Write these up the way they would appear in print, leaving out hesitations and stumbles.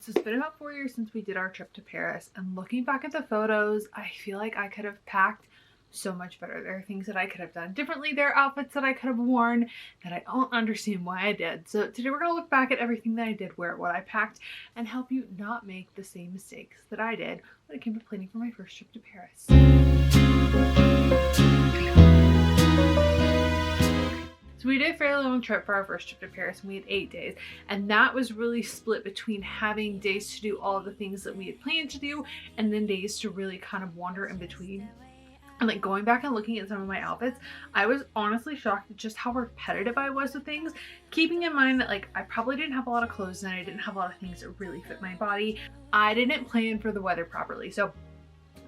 So it's been about 4 years since we did our trip to Paris, and looking back at the photos, I feel like I could have packed so much better. There are things that I could have done differently. There are outfits that I could have worn that I don't understand why I did. So today we're gonna look back at everything that I did, what I packed, and help you not make the same mistakes that I did when it came to planning for my first trip to Paris. So we did a fairly long trip for our first trip to Paris, and we had 8 days, and that was really split between having days to do all of the things that we had planned to do and then days to really kind of wander in between. And like going back and looking at some of my outfits, I was honestly shocked at just how repetitive I was with things, keeping in mind that like I probably didn't have a lot of clothes and I didn't have a lot of things that really fit my body. I didn't plan for the weather properly. So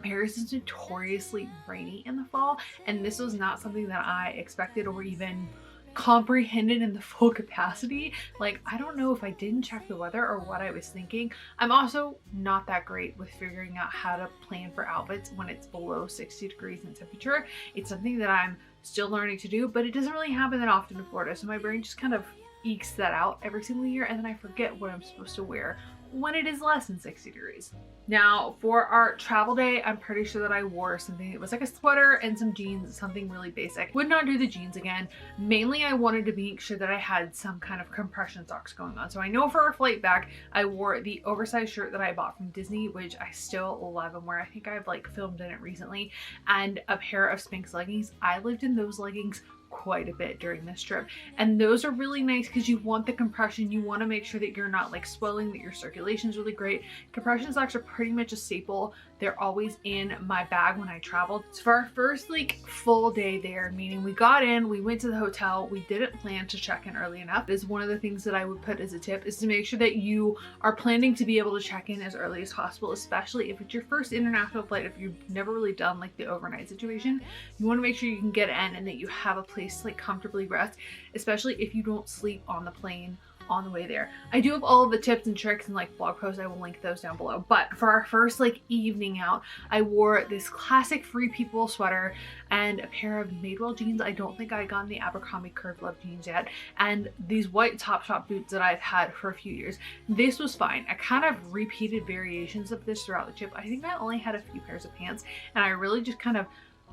Paris is notoriously rainy in the fall, and this was not something that I expected or even comprehended in the full capacity. Like, I don't know if I didn't check the weather or what I was thinking. I'm also not that great with figuring out how to plan for outfits when it's below 60 degrees in temperature. It's something that I'm still learning to do, but it doesn't really happen that often in Florida, so my brain just kind of ekes that out every single year, and then I forget what I'm supposed to wear when it is less than 60 degrees. Now for our travel day, I'm pretty sure that I wore something that was like a sweater and some jeans, something really basic. Would not do the jeans again. Mainly I wanted to make sure that I had some kind of compression socks going on. So I know for our flight back, I wore the oversized shirt that I bought from Disney, which I still love and wear. I think I've like filmed in it recently, and a pair of Spanx leggings. I lived in those leggings quite a bit during this trip, and those are really nice because you want the compression. You want to make sure that you're not like swelling, that your circulation is really great. Compression socks are pretty much a staple. They're always in my bag when I traveled. So for our first like full day there, meaning we got in, we went to the hotel, we didn't plan to check in early enough. Is one of the things that I would put as a tip, is to make sure that you are planning to be able to check in as early as possible, especially if it's your first international flight. If you've never really done like the overnight situation, you want to make sure you can get in and that you have a place to like comfortably rest, especially if you don't sleep on the plane on the way there. I do have all of the tips and tricks and like blog posts. I will link those down below. But for our first like evening out, I wore this classic Free People sweater and a pair of Madewell jeans. I don't think I got in the Abercrombie Curve Love jeans yet, and these white Topshop boots that I've had for a few years. This was fine. I kind of repeated variations of this throughout the trip. I think I only had a few pairs of pants, and I really just kind of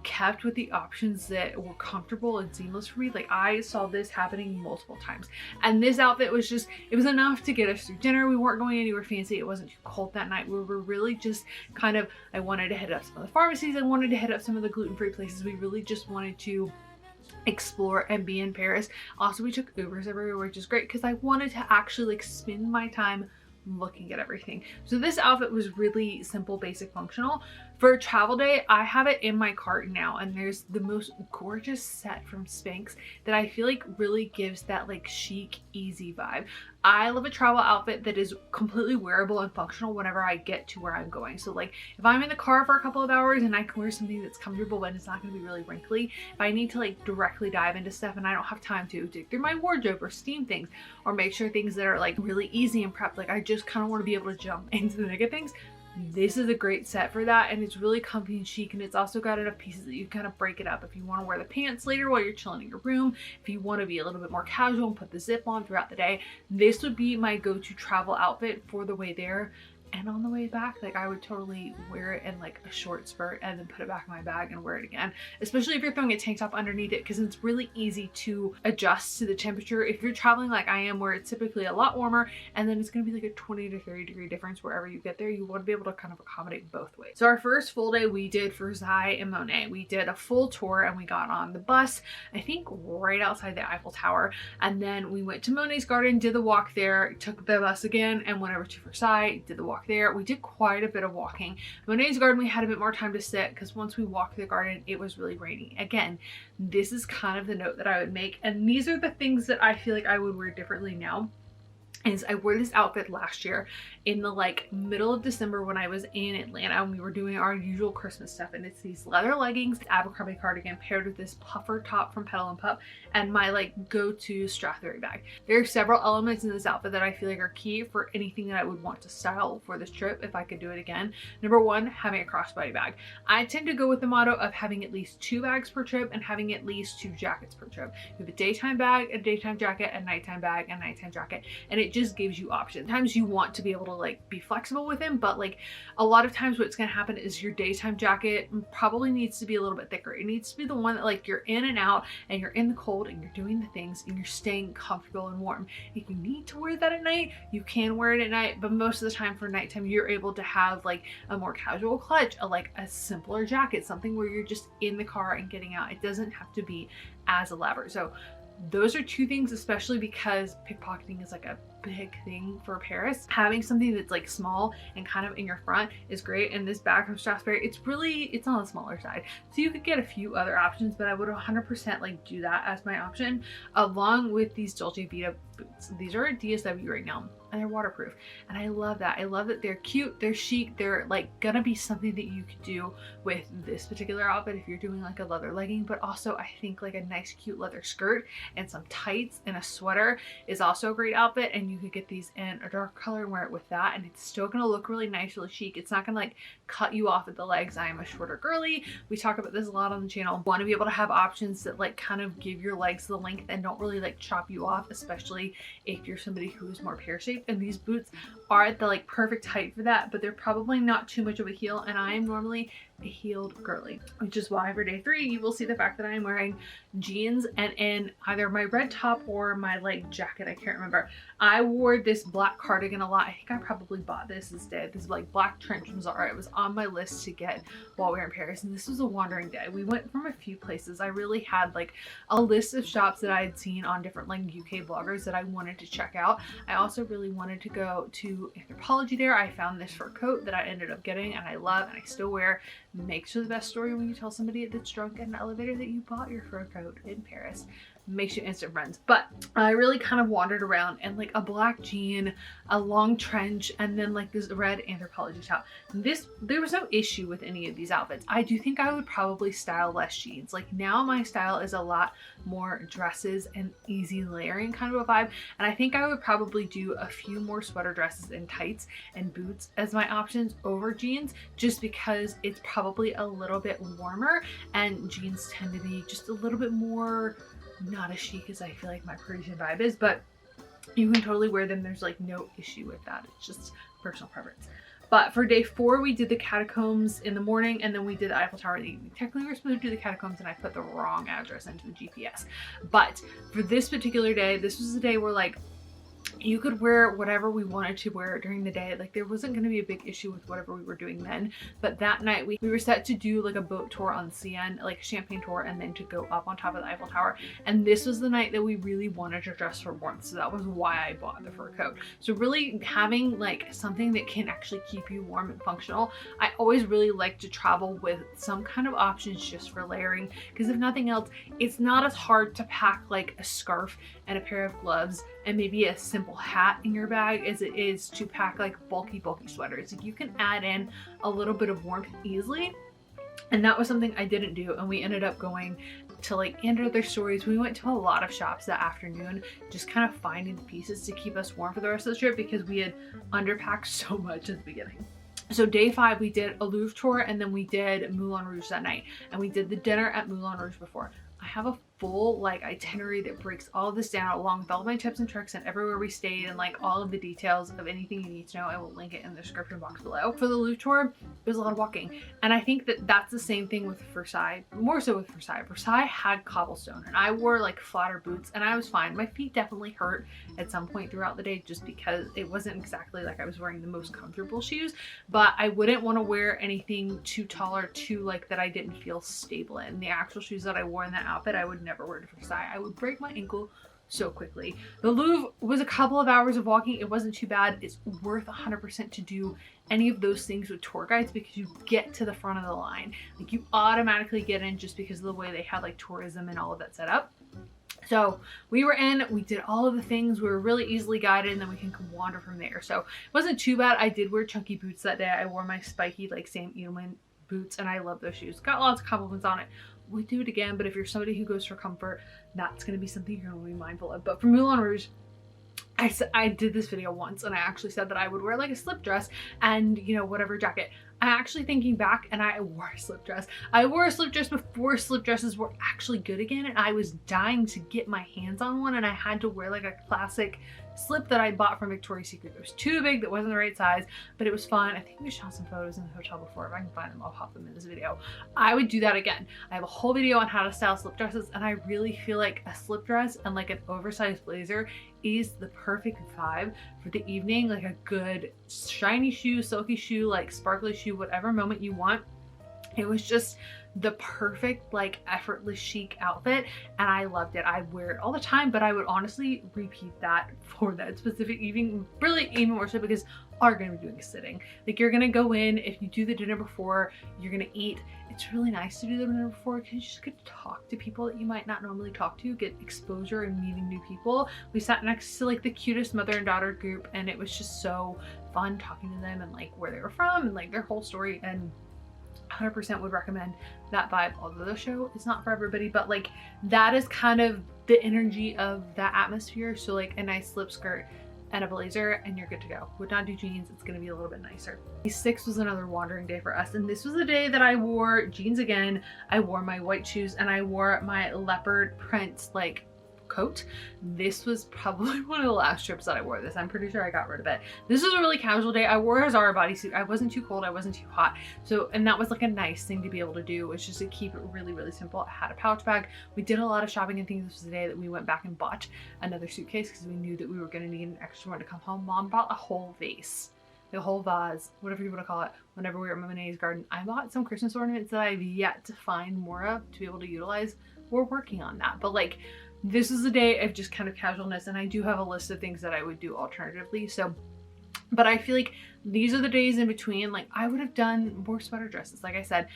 kept with the options that were comfortable and seamless for me. Like, I saw this happening multiple times, and this outfit was just, it was enough to get us through dinner. We weren't going anywhere fancy. It wasn't too cold that night. We were really just kind of, I wanted to hit up some of the pharmacies. I wanted to hit up some of the gluten-free places. We really just wanted to explore and be in Paris. Also, we took Ubers everywhere, which is great because I wanted to actually like spend my time looking at everything. So this outfit was really simple, basic, functional. For a travel day, I have it in my cart now, and there's the most gorgeous set from Spanx that I feel like really gives that like chic, easy vibe. I love a travel outfit that is completely wearable and functional whenever I get to where I'm going. So like if I'm in the car for a couple of hours and I can wear something that's comfortable but it's not going to be really wrinkly, if I need to like directly dive into stuff and I don't have time to dig through my wardrobe or steam things or make sure things that are like really easy and prepped, like I just kind of want to be able to jump into the thick of things, this is a great set for that. And it's really comfy and chic, and it's also got enough pieces that you kind of break it up if you want to wear the pants later while you're chilling in your room. If you want to be a little bit more casual and put the zip on throughout the day, this would be my go-to travel outfit for the way there. And on the way back, like I would totally wear it in like a short skirt and then put it back in my bag and wear it again, especially if you're throwing a tank top underneath it, because it's really easy to adjust to the temperature. If you're traveling like I am, where it's typically a lot warmer and then it's going to be like a 20 to 30 degree difference wherever you get there, you want to be able to kind of accommodate both ways. So our first full day, we did Versailles and Monet. We did a full tour and we got on the bus, I think right outside the Eiffel Tower, and then we went to Monet's garden, did the walk there, took the bus again and went over to Versailles, did the walk there. We did quite a bit of walking. Monet's garden, we had a bit more time to sit because once we walked the garden, it was really rainy. Again, this is kind of the note that I would make, and these are the things that I feel like I would wear differently now. Is I wore this outfit last year in the like middle of December when I was in Atlanta and we were doing our usual Christmas stuff, and it's these leather leggings, Abercrombie cardigan paired with this puffer top from Petal and Pup, and my like go-to Strathberry bag. There are several elements in this outfit that I feel like are key for anything that I would want to style for this trip if I could do it again. Number one, having a crossbody bag. I tend to go with the motto of having at least 2 bags per trip and having at least 2 jackets per trip. You have a daytime bag, a daytime jacket, a nighttime bag, a nighttime jacket, and it just gives you options. Sometimes you want to be able to like be flexible with them, but like a lot of times what's going to happen is your daytime jacket probably needs to be a little bit thicker. It needs to be the one that like you're in and out and you're in the cold and you're doing the things and you're staying comfortable and warm. If you need to wear that at night, you can wear it at night, but most of the time for nighttime, you're able to have like a more casual clutch, like a simpler jacket, something where you're just in the car and getting out. It doesn't have to be as elaborate. So those are two things, especially because pickpocketing is like a big thing for Paris. Having something that's like small and kind of in your front is great. And this bag from Strasbourg, it's on the smaller side. So you could get a few other options, but I would 100% like do that as my option, along with these Dolce Vita boots. These are a DSW right now and they're waterproof. And I love that. I love that they're cute, they're chic, they're like gonna be something that you could do with this particular outfit if you're doing like a leather legging, but also I think like a nice cute leather skirt and some tights and a sweater is also a great outfit. And you could get these in a dark color and wear it with that, and it's still gonna look really nice, really chic. It's not gonna like cut you off at the legs. I am a shorter girly. We talk about this a lot on the channel. Want to be able to have options that like kind of give your legs the length and don't really like chop you off, especially if you're somebody who is more pear shaped. And these boots are at the like perfect height for that, but they're probably not too much of a heel, and I am normally a heeled girly, which is why for day 3 you will see the fact that I am wearing jeans and in either my red top or my like jacket. I can't remember. I wore this black cardigan a lot. I think I probably bought this instead. This like black trench from Zara. It was on my list to get while we were in Paris, and this was a wandering day. We went from a few places. I really had like a list of shops that I had seen on different like UK bloggers that I wanted to check out. I also really wanted to go to Anthropologie there. I found this fur coat that I ended up getting and I love and I still wear. Makes you the best story when you tell somebody that's drunk in an elevator that you bought your fur coat in Paris. Makes you instant friends. But I really kind of wandered around in like a black jean, a long trench, and then like this red Anthropologie top. There was no issue with any of these outfits. I do think I would probably style less jeans. Like now my style is a lot more dresses and easy layering kind of a vibe, and I think I would probably do a few more sweater dresses and tights and boots as my options over jeans, just because it's probably a little bit warmer and jeans tend to be just a little bit more not as chic as I feel like my Parisian vibe is, but you can totally wear them. There's like no issue with that. It's just personal preference. But for day 4, we did the catacombs in the morning, and then we did the Eiffel Tower in the evening. Technically, we were supposed to do the catacombs, and I put the wrong address into the GPS. But for this particular day, this was the day where like you could wear whatever we wanted to wear during the day. Like there wasn't going to be a big issue with whatever we were doing then, but that night we were set to do like a boat tour on Seine, like a champagne tour, and then to go up on top of the Eiffel Tower. And this was the night that we really wanted to dress for warmth, so that was why I bought the fur coat. So really having like something that can actually keep you warm and functional. I always really like to travel with some kind of options just for layering, because if nothing else, it's not as hard to pack like a scarf and a pair of gloves and maybe a simple hat in your bag as it is to pack like bulky sweaters. Like you can add in a little bit of warmth easily, and that was something I didn't do. And we ended up going to like end other stories. We went to a lot of shops that afternoon, just kind of finding the pieces to keep us warm for the rest of the trip, because we had underpacked so much at the beginning. So day 5, we did a Louvre tour, and then we did Moulin Rouge that night, and we did the dinner at Moulin Rouge before. I have a full like itinerary that breaks all of this down along with all of my tips and tricks and everywhere we stayed and like all of the details of anything you need to know. I will link it in the description box below. For the Louvre tour, it was a lot of walking, and I think that that's the same thing with Versailles, more so with Versailles. Versailles had cobblestone, and I wore like flatter boots, and I was fine. My feet definitely hurt at some point throughout the day just because it wasn't exactly like I was wearing the most comfortable shoes, but I wouldn't want to wear anything too tall or too like that I didn't feel stable in. The actual shoes that I wore in that outfit, I would never wear to Versailles. I would break my ankle so quickly. The Louvre was a couple of hours of walking. It wasn't too bad. It's worth 100% to do any of those things with tour guides, because you get to the front of the line. Like you automatically get in just because of the way they have like tourism and all of that set up. So we were in, we did all of the things, we were really easily guided, and then we can wander from there. So it wasn't too bad. I did wear chunky boots that day. I wore my spiky like Sam Edelman boots, and I love those shoes. Got lots of compliments on it. We'd do it again, but if you're somebody who goes for comfort, that's going to be something you're going to be mindful of. But for Moulin Rouge, I did this video once, and I actually said that I would wear like a slip dress and, you know, whatever jacket. I'm actually thinking back, and I wore a slip dress. I wore a slip dress before slip dresses were actually good again, and I was dying to get my hands on one, and I had to wear like a classic slip that I bought from Victoria's Secret. It was too big, that wasn't the right size, but it was fun. I think we shot some photos in the hotel before. If I can find them, I'll pop them in this video. I would do that again. I have a whole video on how to style slip dresses, and I really feel like a slip dress and like an oversized blazer is the perfect vibe for the evening. Like a good shiny shoe, silky shoe, like sparkly shoe, whatever moment you want. It was just the perfect, like, effortless chic outfit, and I loved it. I wear it all the time, but I would honestly repeat that for that specific evening, really even more so because are going to be doing sitting. Like, you're going to go in, if you do the dinner before, you're going to eat. It's really nice to do the dinner before because you just get to talk to people that you might not normally talk to, get exposure and meeting new people. We sat next to like the cutest mother and daughter group, and it was just so fun talking to them and like where they were from and like their whole story, and 100% would recommend that vibe. Although the show is not for everybody, but like that is kind of the energy of that atmosphere. So like a nice slip skirt and a blazer and you're good to go. Would not do jeans, it's gonna be a little bit nicer. Day 6 was another wandering day for us, and this was the day that I wore jeans again. I wore my white shoes and I wore my leopard print like coat. This was probably one of the last trips that I wore this. I'm pretty sure I got rid of it. This was a really casual day. I wore a Zara bodysuit. I wasn't too cold, I wasn't too hot. So, and that was like a nice thing to be able to do, was just to keep it really, really simple. I had a pouch bag. We did a lot of shopping and things. This was the day that we went back and bought another suitcase because we knew that we were going to need an extra one to come home. Mom bought a whole vase, the whole vase, whatever you want to call it. Whenever we were at Monet's garden, I bought some Christmas ornaments that I've yet to find more of to be able to utilize. We're working on that, but like, this is a day of just kind of casualness, and I do have a list of things that I would do alternatively. So, but I feel like these are the days in between. Like, I would have done more sweater dresses. Like I said,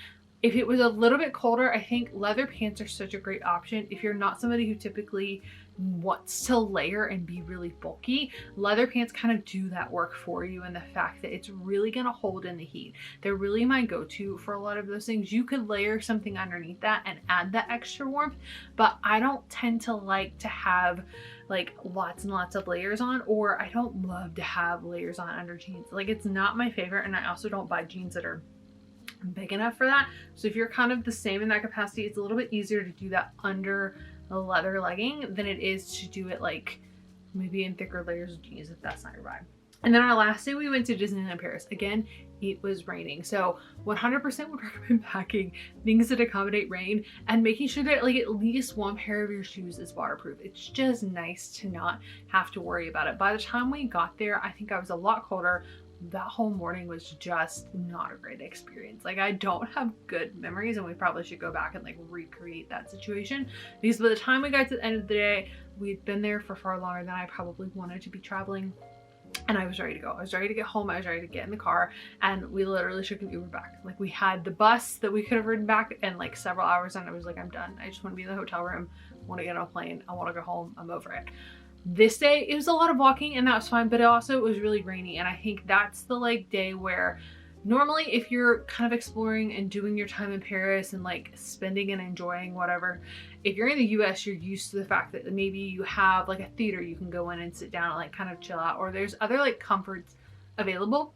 if it was a little bit colder, I think leather pants are such a great option. If you're not somebody who typically wants to layer and be really bulky, leather pants kind of do that work for you, and the fact that it's really going to hold in the heat. They're really my go-to for a lot of those things. You could layer something underneath that and add that extra warmth, but I don't tend to like to have like lots and lots of layers on, or I don't love to have layers on under jeans. Like, it's not my favorite, and I also don't buy jeans that are big enough for that. So if you're kind of the same in that capacity, it's a little bit easier to do that under a leather legging than it is to do it like maybe in thicker layers of jeans if that's not your vibe. And then our last day we went to Disneyland Paris. Again, it was raining, so 100% would recommend packing things that accommodate rain and making sure that like at least one pair of your shoes is waterproof. It's just nice to not have to worry about it. By the time we got there, I think I was a lot colder. That whole morning was just not a great experience. Like, I don't have good memories, and we probably should go back and like recreate that situation, because by the time we got to the end of the day, we'd been there for far longer than I probably wanted to be traveling, and I was ready to go. I was ready to get home. I was ready to get in the car, and we literally took an Uber back. Like, we had the bus that we could have ridden back in like several hours, and I was like, I'm done. I just want to be in the hotel room. I want to get on a plane. I want to go home. I'm over it. This day, it was a lot of walking, and that was fine, but it also was really rainy, and I think that's the like day where normally if you're kind of exploring and doing your time in Paris and like spending and enjoying whatever, if you're in the US, you're used to the fact that maybe you have like a theater you can go in and sit down and like kind of chill out, or there's other like comforts available.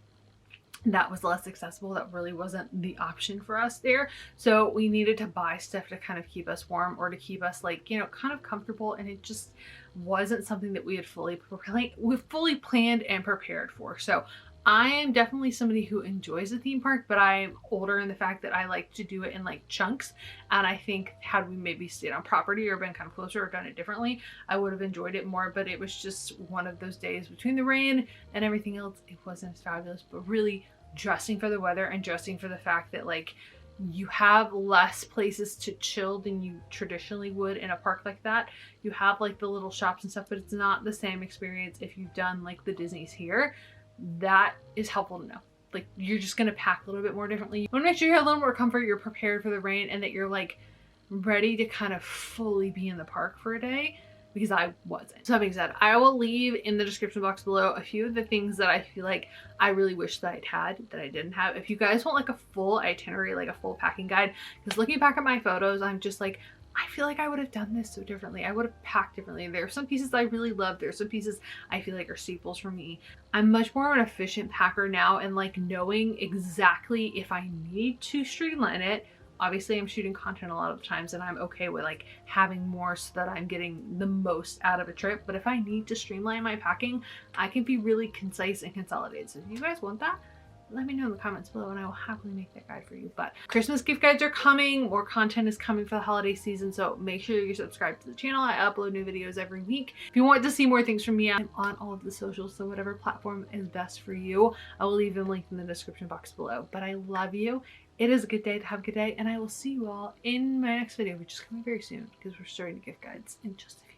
That was less accessible. That really wasn't the option for us there. So we needed to buy stuff to kind of keep us warm or to keep us like, you know, kind of comfortable. And it just wasn't something that we had fully planned and prepared for. So I am definitely somebody who enjoys a theme park, but I'm older in the fact that I like to do it in like chunks. And I think had we maybe stayed on property or been kind of closer or done it differently, I would have enjoyed it more. But it was just one of those days between the rain and everything else. It wasn't as fabulous, but really adjusting for the weather and adjusting for the fact that like you have less places to chill than you traditionally would in a park like that. You have like the little shops and stuff, but it's not the same experience if you've done like the Disney's here. That is helpful to know. Like, you're just gonna pack a little bit more differently. You want to make sure you have a little more comfort, you're prepared for the rain, and that you're like ready to kind of fully be in the park for a day, because I wasn't. So that being said, I will leave in the description box below a few of the things that I feel like I really wish that I'd had that I didn't have. If you guys want like a full itinerary, like a full packing guide, because looking back at my photos, I'm just like, I feel like I would have done this so differently. I would have packed differently. There are some pieces I really love. There are some pieces I feel like are staples for me. I'm much more of an efficient packer now, and like knowing exactly if I need to streamline it, Obviously I'm shooting content a lot of the times and I'm okay with like having more so that I'm getting the most out of a trip. But if I need to streamline my packing, I can be really concise and consolidated. So if you guys want that, let me know in the comments below and I will happily make that guide for you. But Christmas gift guides are coming. More content is coming for the holiday season. So make sure you're subscribed to the channel. I upload new videos every week. If you want to see more things from me, I'm on all of the socials. So whatever platform is best for you, I will leave them linked in the description box below. But I love you. It is a good day to have a good day. And I will see you all in my next video, which is coming very soon because we're starting gift guides in just a few